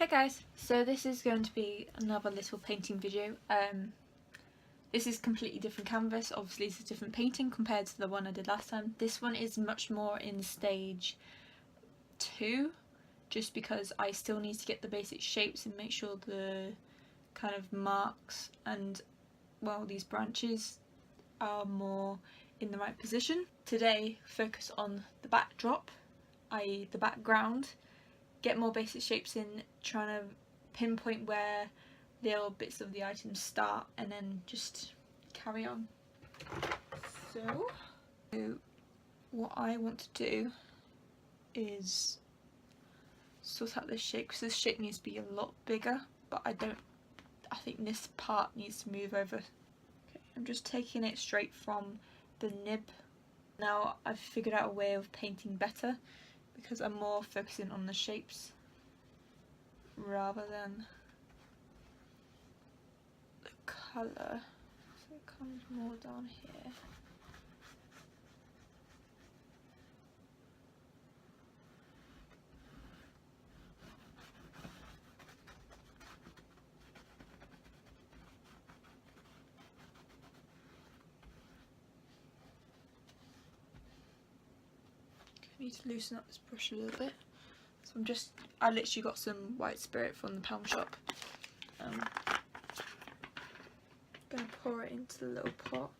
Hey guys, so this is going to be another little painting video. This is completely different canvas, obviously it's a different painting compared to the one I did last time. This one is much more in stage 2, just because I still need to get the basic shapes and make sure the kind of marks and, well, these branches are more in the right position. Today, focus on the backdrop, i.e. the background. Get more basic shapes in, trying to pinpoint where little bits of the items start and then just carry on. So what I want to do is sort out this shape, because this shape needs to be a lot bigger, but I think this part needs to move over. Okay, I'm just taking it straight from the nib. Now I've figured out a way of painting better, because I'm more focusing on the shapes rather than the colour, so it comes more down here. I need to loosen up this brush a little bit. So I literally got some white spirit from the pound shop. I'm gonna pour it into the little pot.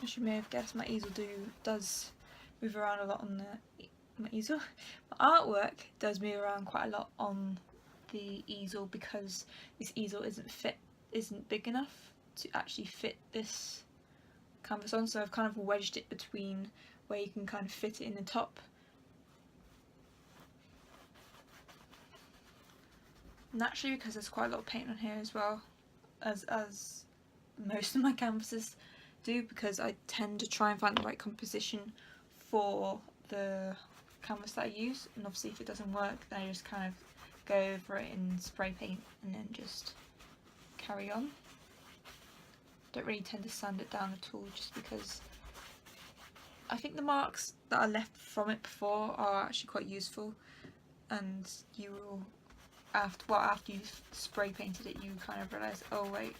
As you may have guessed, my easel does move around a lot on my easel. My artwork does move around quite a lot on the easel, because this easel isn't big enough to actually fit this canvas on, so I've kind of wedged it between where you can kind of fit it in the top. Naturally, because there's quite a lot of paint on here as well, as most of my canvases do, because I tend to try and find the right composition for the canvas that I use, and obviously if it doesn't work then I just kind of go over it in spray paint and then just carry on. Don't really tend to sand it down at all, just because I think the marks that are left from it before are actually quite useful, and you will, after you've spray painted it, you kind of realise, oh wait,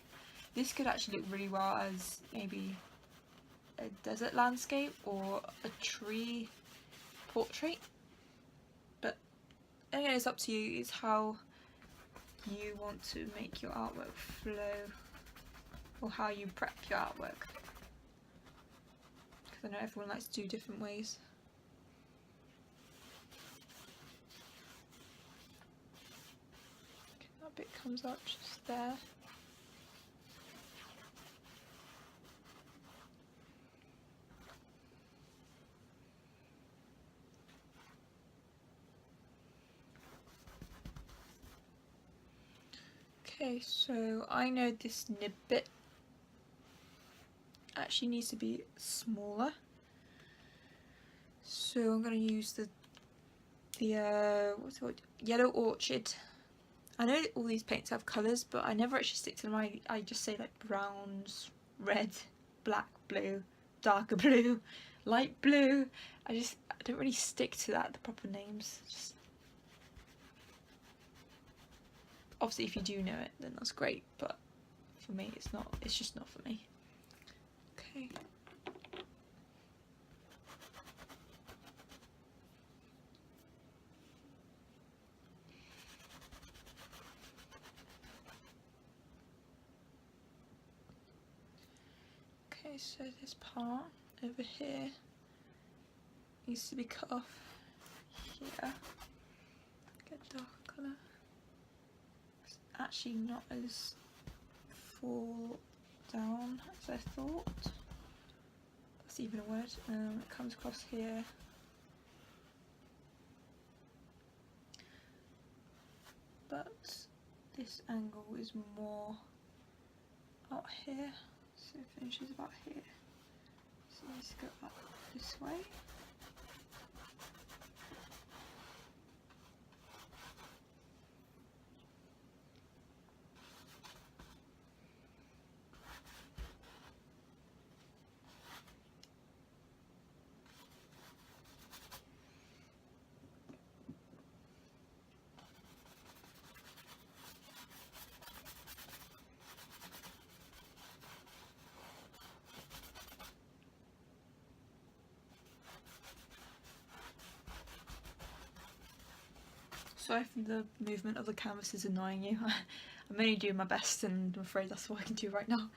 this could actually look really well as maybe a desert landscape or a tree portrait. But again, it's up to you. It's how you want to make your artwork flow, or how you prep your artwork, because I know everyone likes to do different ways. Okay, that bit comes up just there. Okay, so I know this nib bit actually needs to be smaller, so I'm going to use the what's it called? Yellow Orchid. I know all these paints have colours, but I never actually stick to them. I just say like browns, red, black, blue, darker blue, light blue. I don't really stick to the proper names. Obviously if you do know it then that's great, but for me it's just not for me. Okay. Okay, so this part over here needs to be cut off here. Get a darker colour. It's actually not as fall down as I thought. That's even a word. It comes across here. But this angle is more out here, so it finishes about here. So Let's go up this way. Sorry if the movement of the canvas is annoying you. I'm only doing my best and I'm afraid that's all I can do right now.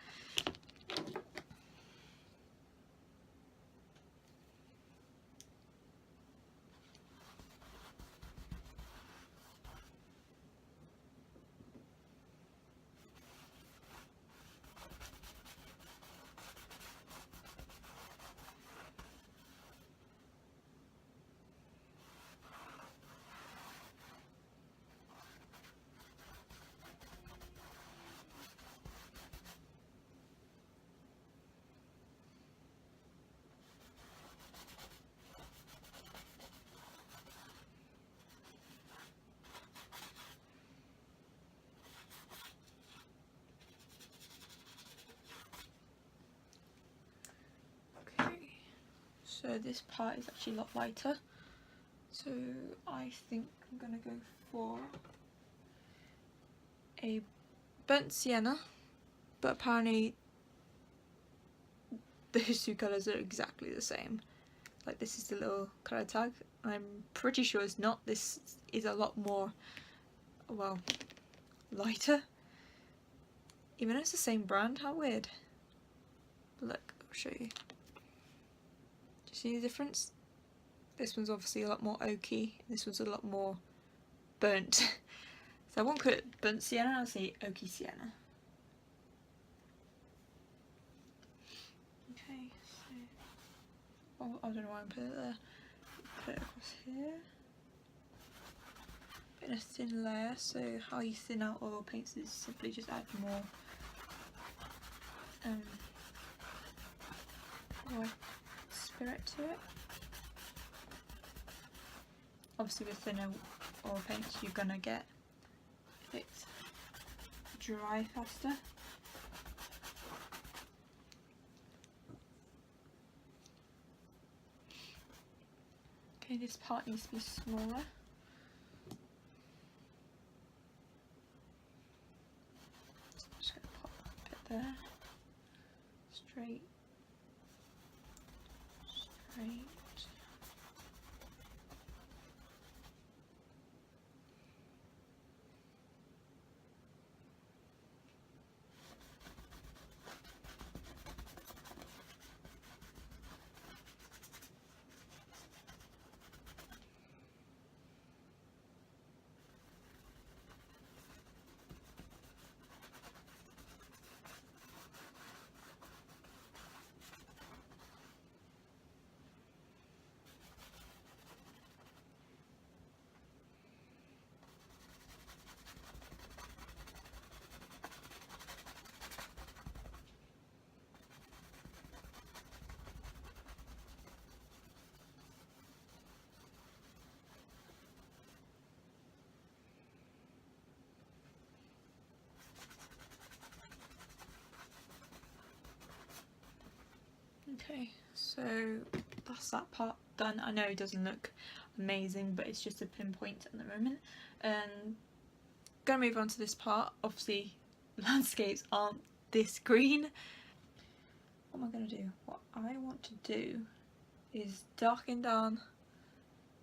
So this part is actually a lot lighter, so I think I'm gonna go for a burnt sienna, but apparently those two colours are exactly the same. Like, this is the little colour tag, and I'm pretty sure it's not. This is a lot more, well, lighter, even though it's the same brand. How weird. But look, I'll show you. See the difference? This one's obviously a lot more oaky, this one's a lot more burnt. So I won't call it burnt sienna, I'll say oaky sienna. Okay, so oh, I don't know why I put it there. Put it across here. Put in a thin layer, so how you thin out oil paints is simply just add more spirit to it. Obviously with thinner oil paints you're gonna get it dry faster. Okay, this part needs to be smaller. So I'm just gonna pop a bit there. Straight. Straight. Okay, so that's that part done. I know it doesn't look amazing, but it's just a pinpoint at the moment. Gonna move on to this part. Obviously, landscapes aren't this green. What am I gonna do? What I want to do is darken down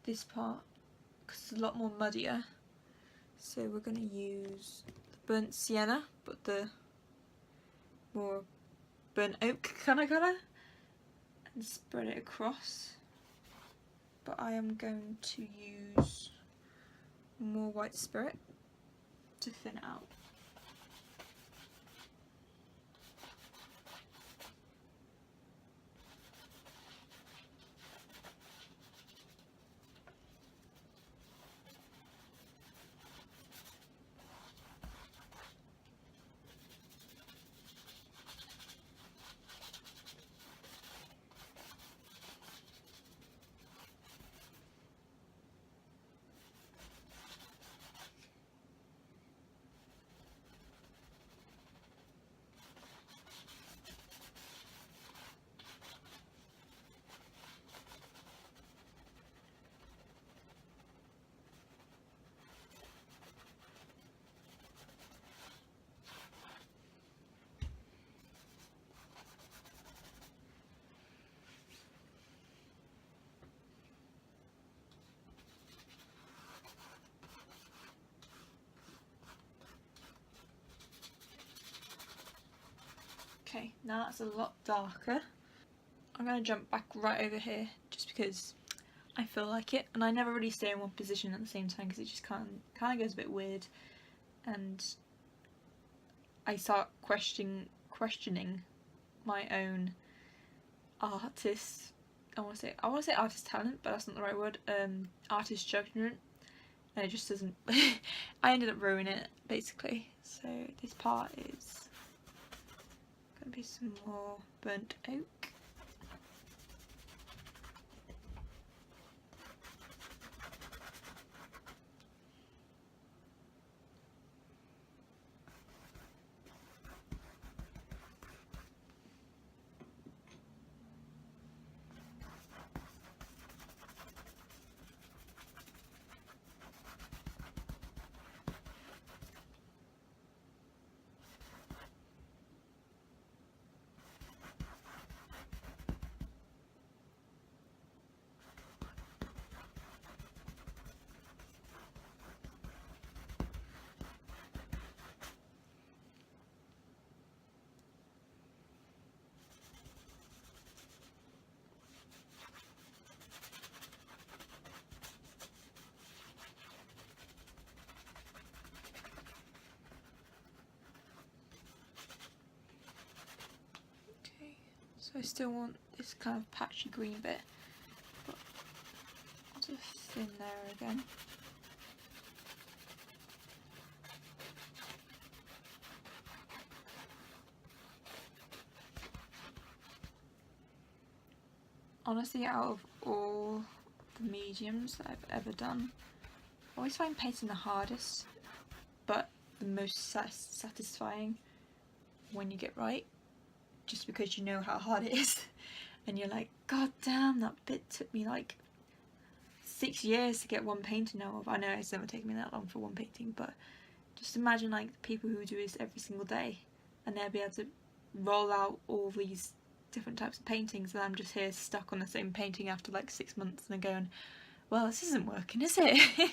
this part because it's a lot more muddier. So we're gonna use the burnt sienna, but the more burnt oak kind of colour, and spread it across. But I am going to use more white spirit to thin it out. Now that's a lot darker. I'm going to jump back right over here just because I feel like it, and I never really stay in one position at the same time because it just kind of goes a bit weird, and I start questioning my own artist. I want to say artist talent, but that's not the right word. Artist judgment, and it just doesn't. I ended up ruining it basically. So this part is gonna be some more burnt oak. So I still want this kind of patchy green bit, but I'll just thin there again. Honestly, out of all the mediums that I've ever done, I always find painting the hardest, but the most satisfying when you get right. Just because you know how hard it is, and you're like, god damn, that bit took me like 6 years to get one painting out of. I know it's never taken me that long for one painting, but just imagine like the people who do this every single day, and they'll be able to roll out all these different types of paintings, and I'm just here stuck on the same painting after like 6 months, and I'm going, well, this isn't working, is it?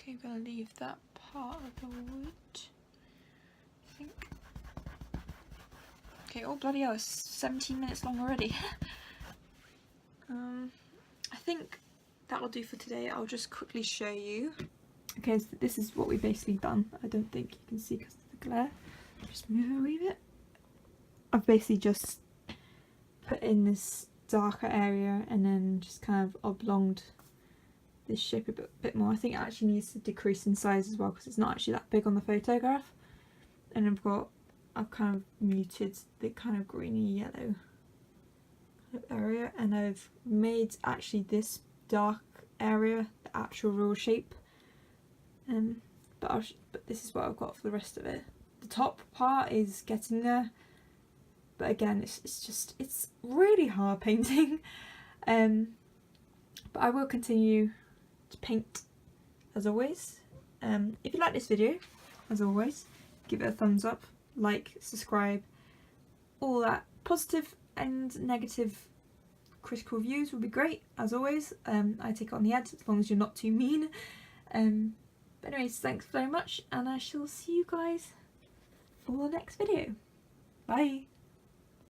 Okay, I'm going to leave that part of the wood, I think. Okay, oh bloody hell, it's 17 minutes long already. I think that'll do for today. I'll just quickly show you. Okay, so this is what we've basically done. I don't think you can see because of the glare. Just move it a wee bit. I've basically just put in this darker area and then just kind of oblonged this shape a bit more. I think it actually needs to decrease in size as well because it's not actually that big on the photograph. And I've kind of muted the kind of greeny yellow kind of area, and I've made actually this dark area the actual real shape. But this is what I've got for the rest of it. The top part is getting there, but again, it's really hard painting. But I will continue to paint as always. If you like this video, as always, give it a thumbs up, like, subscribe, all that positive and negative critical reviews would be great, as always. I take it on the head as long as you're not too mean. But anyways, thanks very much, and I shall see you guys for the next video. Bye!